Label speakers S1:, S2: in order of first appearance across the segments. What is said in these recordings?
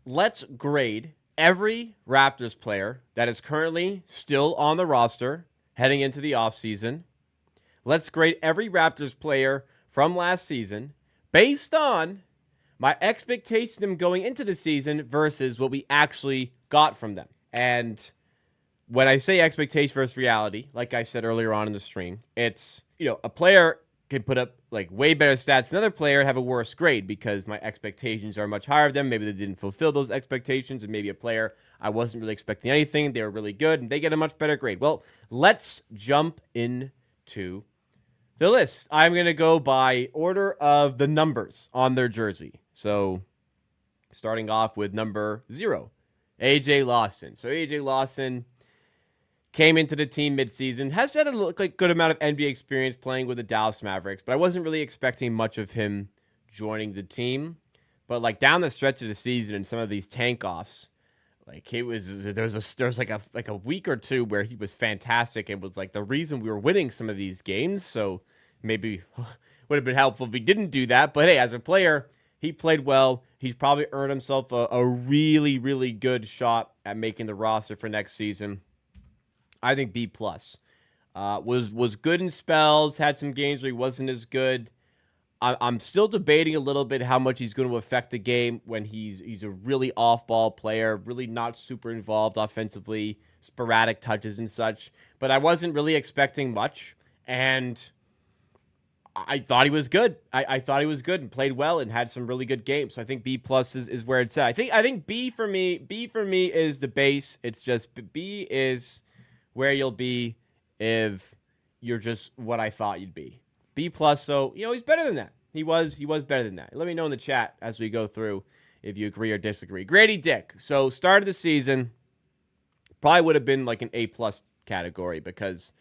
S1: let's grade every Raptors player that is currently still on the roster heading into the offseason. Let's grade every Raptors player from last season based on my expectation of them going into the season versus what we actually got from them. And when I say expectation versus reality, like I said earlier on in the stream, it's, a player can put up like way better stats than another player and have a worse grade because my expectations are much higher of them. Maybe they didn't fulfill those expectations, and maybe a player I wasn't really expecting anything. They were really good and they get a much better grade. Well, let's jump into the list. I'm going to go by order of the numbers on their jersey. So starting off with number 0, AJ Lawson. So AJ Lawson came into the team midseason, has had a good amount of NBA experience playing with the Dallas Mavericks, but I wasn't really expecting much of him joining the team. But like down the stretch of the season and some of these tank offs, like there's like a week or two where he was fantastic and was like the reason we were winning some of these games. So maybe would have been helpful if he didn't do that. But hey, as a player, he played well. He's probably earned himself a really, really good shot at making the roster for next season. I think B plus. Was good in spells. Had some games where he wasn't as good. I'm still debating a little bit how much he's going to affect the game when he's a really off-ball player, really not super involved offensively, sporadic touches and such. But I wasn't really expecting much, and I thought he was good. I thought he was good and played well and had some really good games. So I think B plus is where it's at. I think B for me is the base. It's just B is where you'll be if you're just what I thought you'd be. B plus, so he's better than that. He was better than that. Let me know in the chat as we go through if you agree or disagree. Grady Dick. So start of the season probably would have been like an A plus category because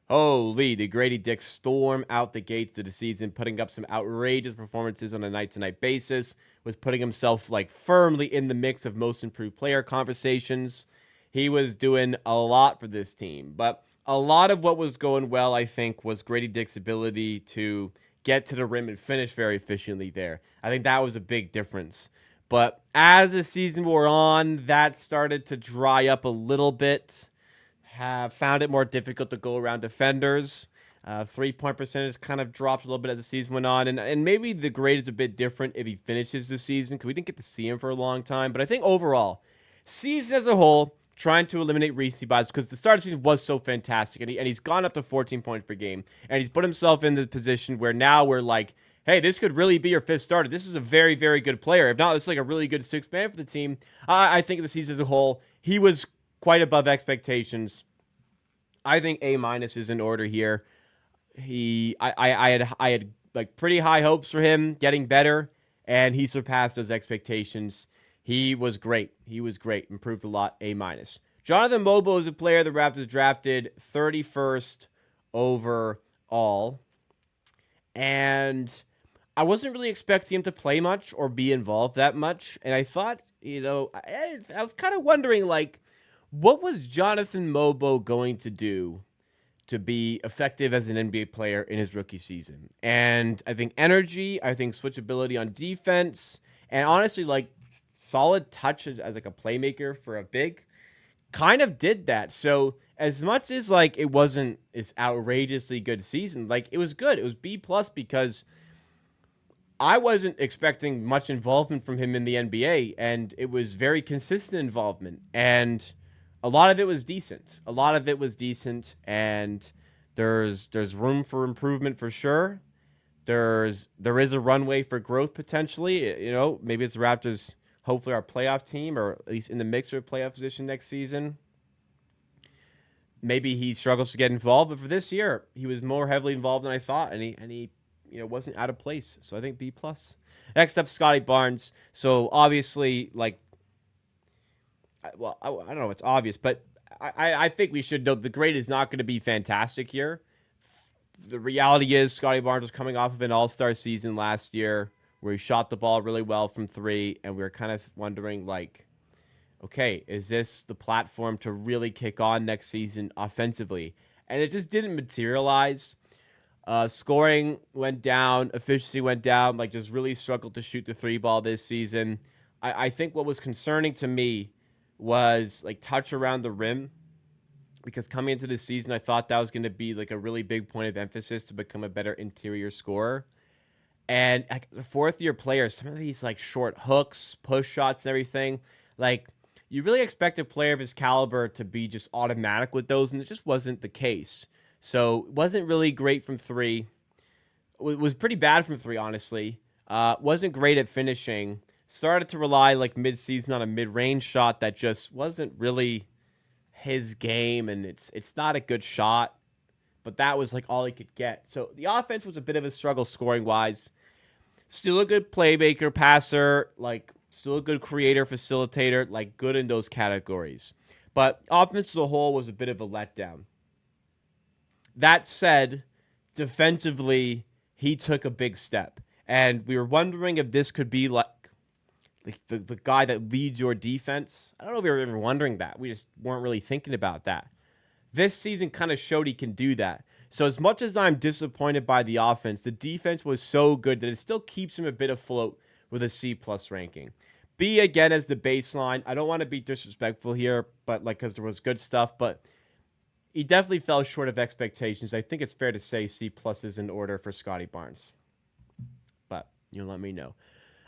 S1: holy, did Grady Dick storm out the gates of the season, putting up some outrageous performances on a night-to-night basis, was putting himself like firmly in the mix of most improved player conversations. He was doing a lot for this team, but a lot of what was going well, I think, was Grady Dick's ability to get to the rim and finish very efficiently there. I think that was a big difference. But as the season wore on, that started to dry up a little bit. Have found it more difficult to go around defenders. 3-point percentage kind of dropped a little bit as the season went on. And maybe the grade is a bit different if he finishes the season because we didn't get to see him for a long time. But I think overall, season as a whole, trying to eliminate recency bias because the start of the season was so fantastic. And he's gone up to 14 points per game. And he's put himself in the position where now we're like, hey, this could really be your fifth starter. This is a very, very good player. If not, this is like a really good sixth man for the team. I think the season as a whole, he was quite above expectations. I think A minus is in order here. I had like pretty high hopes for him getting better, and he surpassed those expectations. He was great. Improved a lot. A minus. Jonathan Mobo is a player the Raptors drafted 31st overall, and I wasn't really expecting him to play much or be involved that much. And I thought, I was kind of wondering, like, what was Jonathan Mobo going to do to be effective as an NBA player in his rookie season? And I think energy, I think switchability on defense, and honestly, like, solid touch as like a playmaker for a big kind of did that. So as much as like it wasn't this outrageously good season, like it was good. It was B plus because I wasn't expecting much involvement from him in the NBA, and it was very consistent involvement, and a lot of it was decent. And there's room for improvement for sure. There is a runway for growth potentially. Maybe it's the Raptors, hopefully our playoff team, or at least in the mix for a playoff position next season. Maybe he struggles to get involved, but for this year, he was more heavily involved than I thought, and he wasn't out of place. So I think B plus. Next up, Scotty Barnes. So obviously, like, I don't know if it's obvious, but I think we should know the grade is not going to be fantastic here. The reality is Scotty Barnes was coming off of an all-star season last year where he shot the ball really well from three, and we were kind of wondering, like, okay, is this the platform to really kick on next season offensively? And it just didn't materialize. Scoring went down, efficiency went down, like just really struggled to shoot the three ball this season. I think what was concerning to me was like touch around the rim, because coming into the season, I thought that was going to be like a really big point of emphasis to become a better interior scorer. And like the fourth year players, some of these like short hooks, push shots, and everything, like you really expect a player of his caliber to be just automatic with those, and it just wasn't the case. So it wasn't really great from three. It was pretty bad from three, honestly. Wasn't great at finishing. Started to rely like mid-season on a mid-range shot that just wasn't really his game, and it's not a good shot. But that was like all he could get. So the offense was a bit of a struggle scoring wise. Still a good playmaker, passer, like still a good creator, facilitator, like good in those categories. But offense as a whole was a bit of a letdown. That said, defensively, he took a big step. And we were wondering if this could be like the guy that leads your defense. I don't know if we were even wondering that. We just weren't really thinking about that. This season kind of showed he can do that. So as much as I'm disappointed by the offense, the defense was so good that it still keeps him a bit afloat with a C+ ranking. B again as the baseline. I don't want to be disrespectful here, but like because there was good stuff, but he definitely fell short of expectations. I think it's fair to say C+ is in order for Scotty Barnes. But you let me know.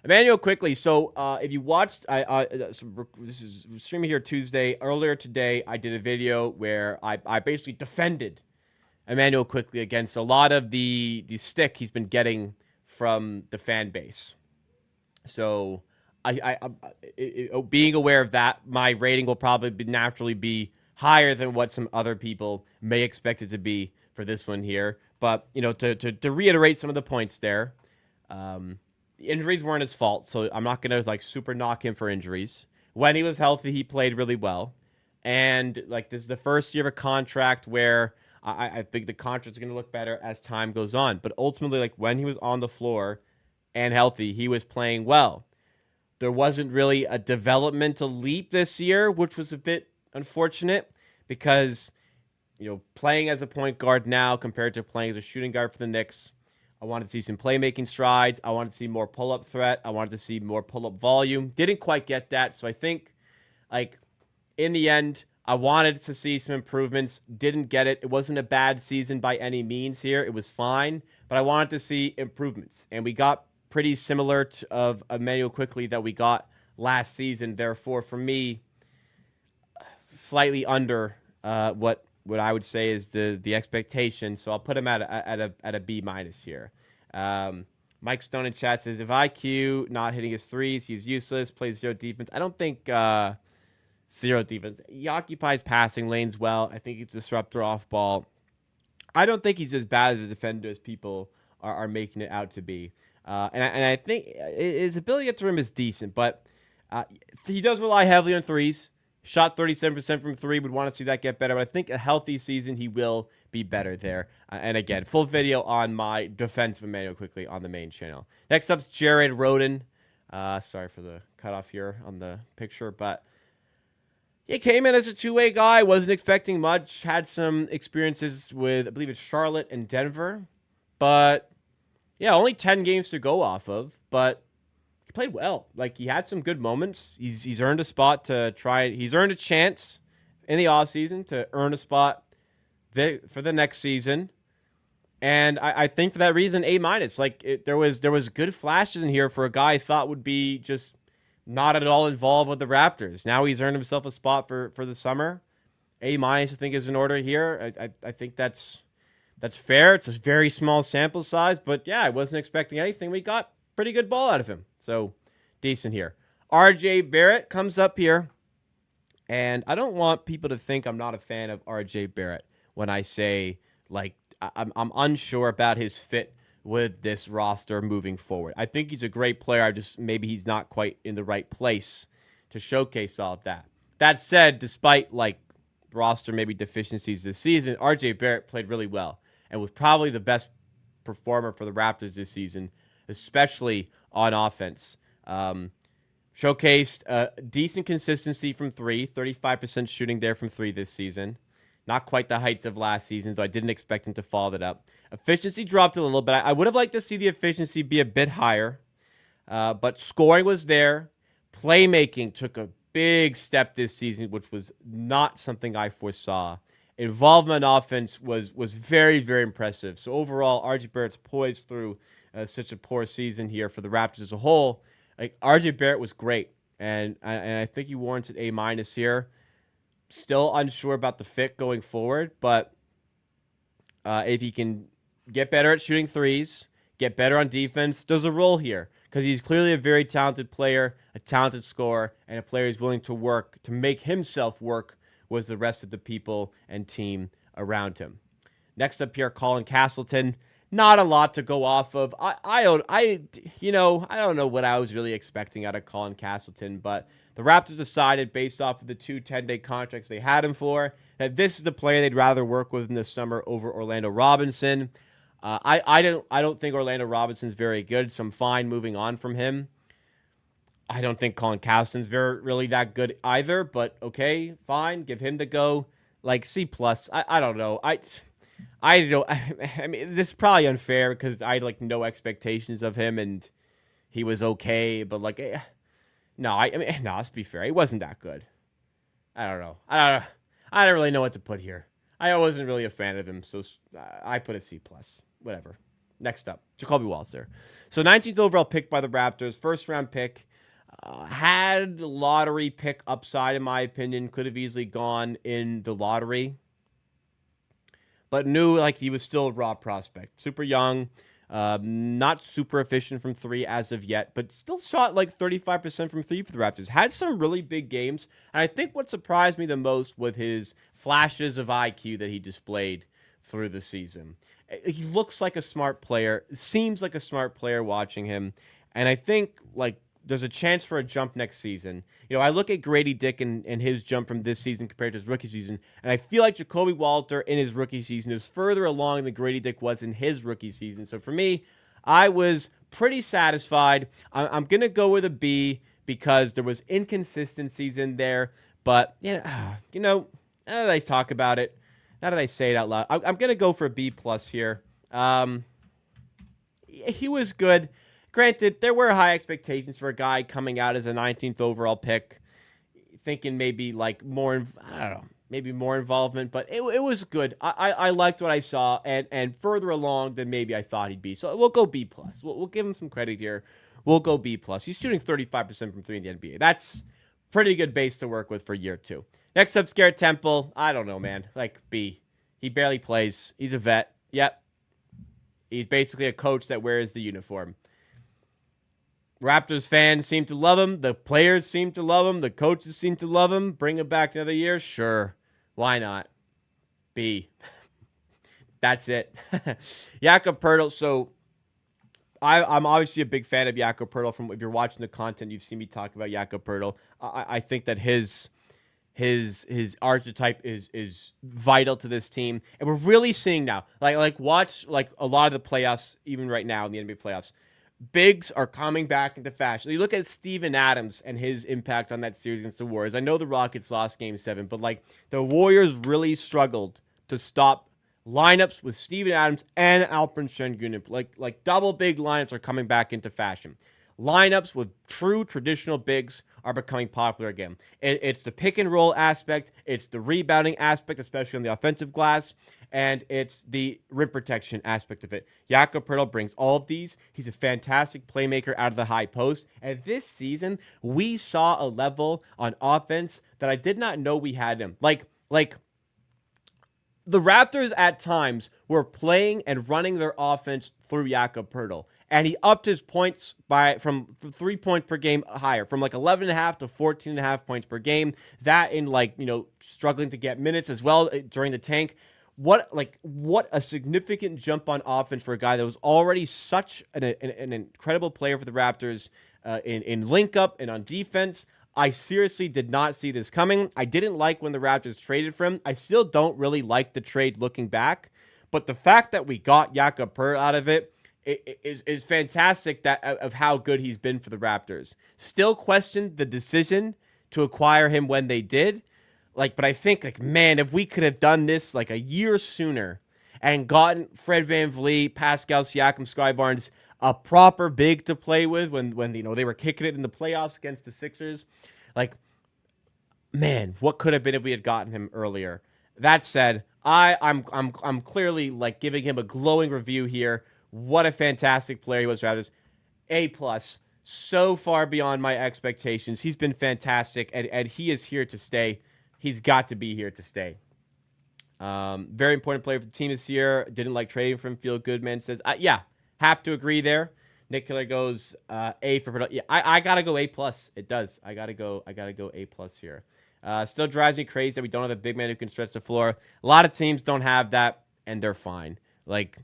S1: Emmanuel, quickly. So if you watched, this is streaming here Tuesday. Earlier today, I did a video where I basically defended Emmanuel quickly against a lot of the stick he's been getting from the fan base. So being aware of that, my rating will probably naturally be higher than what some other people may expect it to be for this one here. But to reiterate some of the points there. The injuries weren't his fault, so I'm not gonna like super knock him for injuries. When he was healthy, he played really well, and like this is the first year of a contract where I think the contract's gonna look better as time goes on. But ultimately, like when he was on the floor and healthy, he was playing well. There wasn't really a developmental leap this year, which was a bit unfortunate because playing as a point guard now compared to playing as a shooting guard for the Knicks. I wanted to see some playmaking strides. I wanted to see more pull-up threat. I wanted to see more pull-up volume. Didn't quite get that. So I think, like, in the end, I wanted to see some improvements. Didn't get it. It wasn't a bad season by any means here. It was fine. But I wanted to see improvements. And we got pretty similar of Emmanuel quickly that we got last season. Therefore, for me, slightly under what I would say is the expectation. So I'll put him at a B- here. Mike Stone in chat says, if IQ not hitting his threes, he's useless, plays zero defense. I don't think zero defense. He occupies passing lanes well. I think he's a disruptor off ball. I don't think he's as bad as a defender as people are making it out to be. And I think his ability at the rim is decent, but he does rely heavily on threes. Shot 37% from three. Would want to see that get better. But I think a healthy season, he will be better there. And again, full video on my defense of Emmanuel quickly on the main channel. Next up's Jared Roden. Sorry for the cutoff here on the picture. But he came in as a two-way guy. Wasn't expecting much. Had some experiences with, I believe it's Charlotte and Denver. But yeah, only 10 games to go off of. But he played well. Like, he had some good moments. He's earned a spot to try. He's earned a chance in the offseason to earn a spot for the next season. And I think for that reason, A-. Like, there was good flashes in here for a guy I thought would be just not at all involved with the Raptors. Now he's earned himself a spot for the summer. A- I think is in order here. I think that's fair. It's a very small sample size, but yeah, I wasn't expecting anything. We got pretty good ball out of him. So, decent here. RJ Barrett comes up here. And I don't want people to think I'm not a fan of RJ Barrett when I say, like, I'm unsure about his fit with this roster moving forward. I think he's a great player. Maybe he's not quite in the right place to showcase all of that. That said, despite, like, roster maybe deficiencies this season, RJ Barrett played really well and was probably the best performer for the Raptors this season, especially on offense. Showcased decent consistency from three, 35% shooting there from three this season. Not quite the heights of last season, though I didn't expect him to follow that up. Efficiency dropped a little bit. I would have liked to see the efficiency be a bit higher, but scoring was there. Playmaking took a big step this season, which was not something I foresaw. Involvement on offense was very, very impressive. So overall, RJ Barrett's poised through such a poor season here for the Raptors as a whole. Like RJ Barrett was great, and I think he warrants an A- here. Still unsure about the fit going forward, but if he can get better at shooting threes, get better on defense, there's a role here because he's clearly a very talented player, a talented scorer, and a player who's willing to work to make himself work with the rest of the people and team around him. Next up here, Colin Castleton. Not a lot to go off of. I don't know what I was really expecting out of Colin Castleton, but the Raptors decided, based off of the 2 10-day contracts they had him for, that this is the player they'd rather work with in the summer over Orlando Robinson. I don't think Orlando Robinson's very good, so I'm fine moving on from him. I don't think Colin Castleton's really that good either, but okay, fine, give him the go. Like C+. I don't know. I don't. I mean, this is probably unfair because I had like no expectations of him, and he was okay. But like, no, let's be fair. He wasn't that good. I don't know. I don't really know what to put here. I wasn't really a fan of him, so I put a C+. Whatever. Next up, Jacoby Walter. So 19th overall pick by the Raptors, first round pick. Had lottery pick upside, in my opinion. Could have easily gone in the lottery. But knew like he was still a raw prospect. Super young. Not super efficient from 3 as of yet. But still shot like 35% from 3 for the Raptors. Had some really big games. And I think what surprised me the most was his flashes of IQ that he displayed through the season. He looks like a smart player. Seems like a smart player watching him. And I think like there's a chance for a jump next season. You know, I look at Grady Dick and his jump from this season compared to his rookie season, and I feel like Jacoby Walter in his rookie season is further along than Grady Dick was in his rookie season. So for me, I was pretty satisfied. I'm going to go with a B because there was inconsistencies in there. But, now that I talk about it, now that I say it out loud, I'm going to go for a B+ here. He was good. Granted, there were high expectations for a guy coming out as a 19th overall pick, thinking maybe like maybe more involvement, but it was good. I liked what I saw, and further along than maybe I thought he'd be. So we'll go B+. We'll give him some credit here. We'll go B+. He's shooting 35% from 3 in the NBA. That's pretty good base to work with for year 2. Next up, Garrett Temple. I don't know, man. Like B. He barely plays. He's a vet. Yep. He's basically a coach that wears the uniform. Raptors fans seem to love him. The players seem to love him. The coaches seem to love him. Bring him back another year? Sure. Why not? B. That's it. Jakob Poeltl. So I'm obviously a big fan of Jakob Poeltl. From if you're watching the content, you've seen me talk about Jakob Poeltl. I think that his archetype is vital to this team, and we're really seeing now. Watch a lot of the playoffs, even right now in the NBA playoffs. Bigs are coming back into fashion. You look at Steven Adams and his impact on that series against the Warriors. I know the Rockets lost Game 7, but the Warriors really struggled to stop lineups with Steven Adams and Alperen Şengün. Like double big lineups are coming back into fashion. Lineups with true traditional bigs are becoming popular again. It's the pick and roll aspect. It's the rebounding aspect, especially on the offensive glass. And it's the rim protection aspect of it. Jakob Poeltl brings all of these. He's a fantastic playmaker out of the high post. And this season, we saw a level on offense that I did not know we had him. Like the Raptors at times were playing and running their offense through Jakob Poeltl. And he upped his points from 3 points per game higher, from 11.5 to 14.5 points per game. That in struggling to get minutes as well during the tank. What a significant jump on offense for a guy that was already such an incredible player for the Raptors in link up and on defense. I seriously did not see this coming. I didn't like when the Raptors traded for him. I still don't really like the trade looking back, but the fact that we got Jakob Poeltl out of it is fantastic of how good he's been for the Raptors. Still questioned the decision to acquire him when they did. But I think, man, if we could have done this a year sooner and gotten Fred VanVleet, Pascal Siakam, Sky Barnes, a proper big to play with when they were kicking it in the playoffs against the Sixers. Like, man, what could have been if we had gotten him earlier? That said, I'm clearly like giving him a glowing review here. What a fantastic player he was, Raptors. A plus. So far beyond my expectations. He's been fantastic, and he is here to stay. He's got to be here to stay. Very important player for the team this year. Didn't like trading for him. Feel good, man. Says, yeah, have to agree there. Nick Killer goes A for production. Yeah, I gotta go A plus. It does. I gotta go A plus here. Still drives me crazy that we don't have a big man who can stretch the floor. A lot of teams don't have that, and they're fine. Like,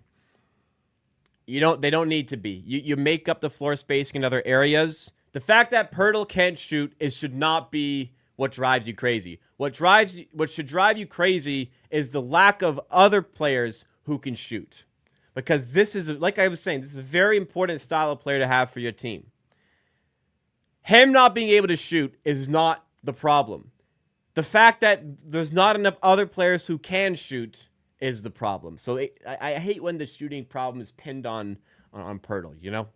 S1: they don't need to be. You make up the floor spacing in other areas. The fact that Pirtle can't shoot should not be what drives you crazy. What should drive you crazy is the lack of other players who can shoot. Because this is, like I was saying, this is a very important style of player to have for your team. Him not being able to shoot is not the problem. The fact that there's not enough other players who can shoot is the problem. So I hate when the shooting problem is pinned on Pirtle, you know?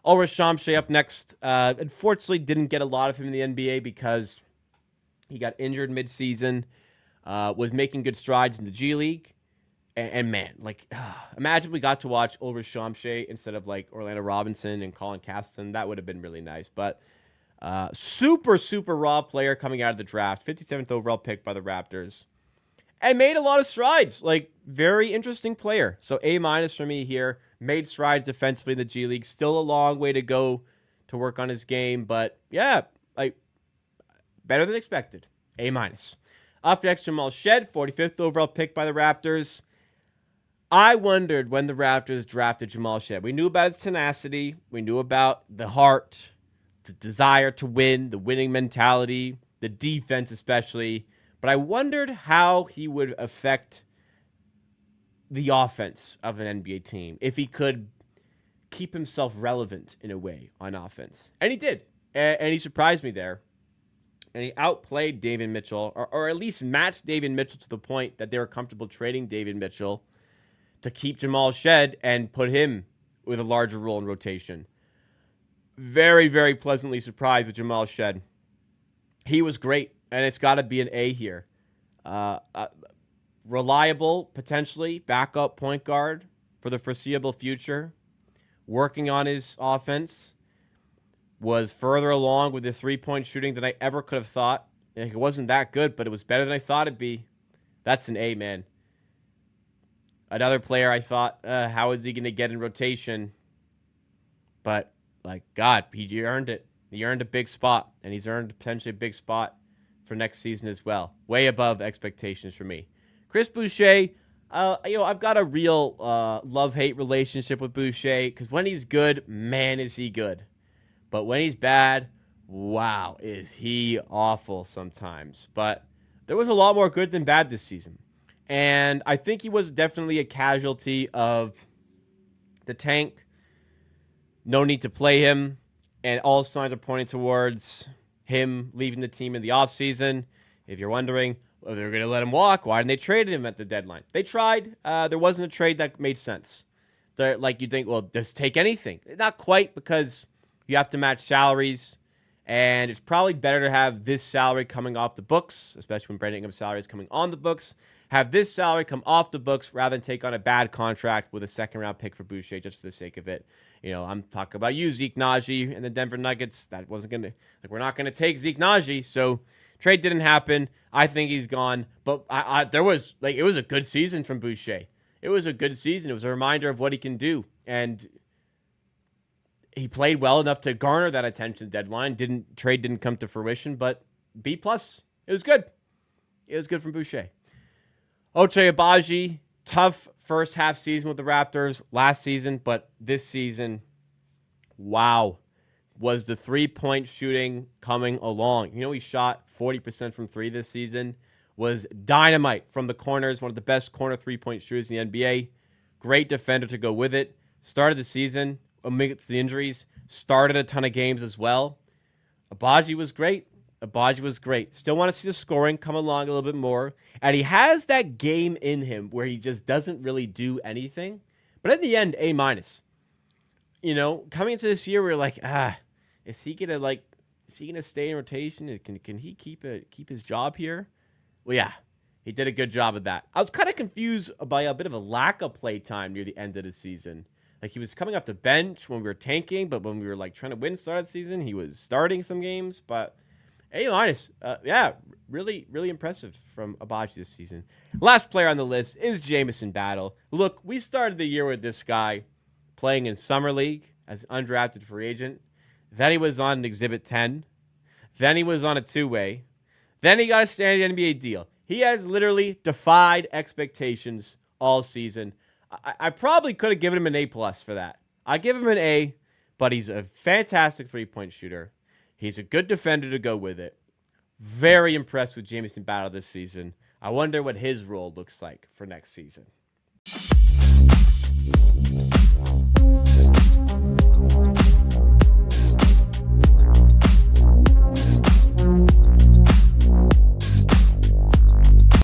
S1: Ulrich Shamshay up next. Unfortunately, didn't get a lot of him in the NBA because he got injured midseason. Was making good strides in the G League. And man, like, imagine we got to watch Ulrich Shamshay instead of like Orlando Robinson and Colin Castleton. That would have been really nice. But super, super raw player coming out of the draft. 57th overall pick by the Raptors. And made a lot of strides. Like, very interesting player. So A- for me here. Made strides defensively in the G League. Still a long way to go to work on his game. But yeah, like, better than expected. A-. Up next, Jamal Shed. 45th overall pick by the Raptors. I wondered when the Raptors drafted Jamal Shed. We knew about his tenacity. We knew about the heart, the desire to win, the winning mentality, the defense especially. But I wondered how he would affect the offense of an NBA team if he could keep himself relevant in a way on offense. And he did. And he surprised me there. And he outplayed David Mitchell, or at least matched David Mitchell to the point that they were comfortable trading David Mitchell to keep Jamal Shed and put him with a larger role in rotation. Very, very pleasantly surprised with Jamal Shed. He was great, and it's got to be an A here. Reliable, potentially, backup point guard for the foreseeable future. Working on his offense. Was further along with the three-point shooting than I ever could have thought. It wasn't that good, but it was better than I thought it'd be. That's an A, man. Another player I thought, how is he going to get in rotation? But, like, God, he earned it. He earned a big spot, and he's earned potentially a big spot for next season as well. Way above expectations for me. Chris Boucher, I've got a real love-hate relationship with Boucher because when he's good, man, is he good. But when he's bad, wow, is he awful sometimes. But there was a lot more good than bad this season. And I think he was definitely a casualty of the tank. No need to play him. And all signs are pointing towards him leaving the team in the offseason. If you're wondering, well, they're going to let him walk. Why didn't they trade him at the deadline? They tried. There wasn't a trade that made sense. Like you'd think, well, just take anything. Not quite, because you have to match salaries, and it's probably better to have this salary coming off the books, especially when Brandon Ingram's salary is coming on the books. Have this salary come off the books rather than take on a bad contract with a second-round pick for Boucher just for the sake of it. You know, I'm talking about you, Zeke Naji, and the Denver Nuggets. That wasn't going to, like, we're not going to take Zeke Naji, so trade didn't happen. I think he's gone. But it was a good season from Boucher. It was a good season. It was a reminder of what he can do, and he played well enough to garner that attention deadline. Trade didn't come to fruition, but B+. It was good. It was good from Boucher. Ochai Agbaji, tough first half season with the Raptors last season, but this season, wow, was the three-point shooting coming along. You know, he shot 40% from three this season, was dynamite from the corners, one of the best corner three-point shooters in the NBA. Great defender to go with it. Started the season amidst the injuries, started a ton of games as well. Agbaji was great. Still want to see the scoring come along a little bit more. And he has that game in him where he just doesn't really do anything. But in the end, A-. coming into this year, we are like, is he gonna stay in rotation? Can he keep his job here? Well, yeah, he did a good job of that. I was kind of confused by a bit of a lack of play time near the end of the season. Like, he was coming off the bench when we were tanking, but when we were like trying to win start of the season, he was starting some games. But A minus, yeah, really, really impressive from Abaji this season. Last player on the list is Jamison Battle. Look, we started the year with this guy playing in Summer League as an undrafted free agent. Then he was on Exhibit 10. Then he was on a two-way. Then he got a standard NBA deal. He has literally defied expectations all season. I probably could have given him an A+ for that. I give him an A, but he's a fantastic three-point shooter. He's a good defender to go with it. Very impressed with Jamison Battle this season. I wonder what his role looks like for next season.